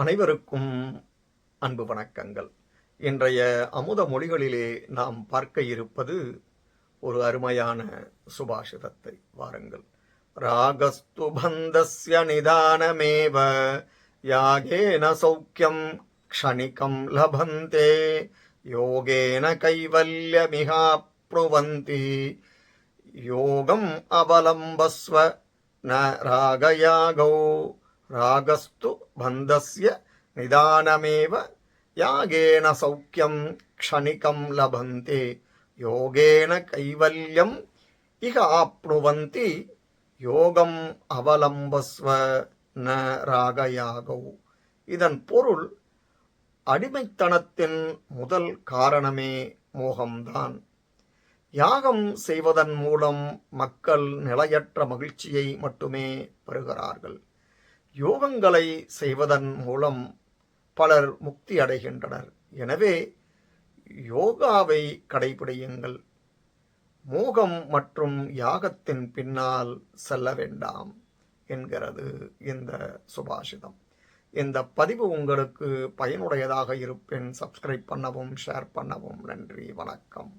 அனைவருக்கும் அன்பு வணக்கங்கள். இன்றைய அமுத மொழிகளிலே நாம் பார்க்க இருப்பது ஒரு அருமையான சுபாஷிதத்தை. வாருங்கள். ராகஸ்து பந்தஸ்ய நிதானமேவ யாகேன சௌக்கியம் க்ஷணிகம் லபந்தே யோகேன கைவல்யமிஹாப்னுவந்தி யோகம் அவலம்பஸ்வ ந ராகயாகோ ராகஸ்து பந்தஸ்ய நிதானமேவ யாகேன சௌக்கியம் க்ஷணிகம் லபந்தே யோகேன கைவல்யம் இக ஆப்னுவந்தி யோகம் அவலம்பஸ்வ ந ராகயாகோ. இதன் பொருள், அடிமைத்தனத்தின் முதல் காரணமே மோகம்தான். யாகம் செய்வதன் மூலம் மக்கள் நிலையற்ற மகிழ்ச்சியை மட்டுமே பெறுகிறார்கள். யோகங்களை செய்வதன் மூலம் பலர் முக்தி அடைகின்றனர். எனவே யோகாவை கடைபிடியுங்கள். மோகம் மற்றும் யாகத்தின் பின்னால் செல்ல வேண்டாம் என்கிறது இந்த சுபாஷிதம். இந்த பதிவு உங்களுக்கு பயனுடையதாக இருப்பின் சப்ஸ்கிரைப் பண்ணவும், ஷேர் பண்ணவும். நன்றி, வணக்கம்.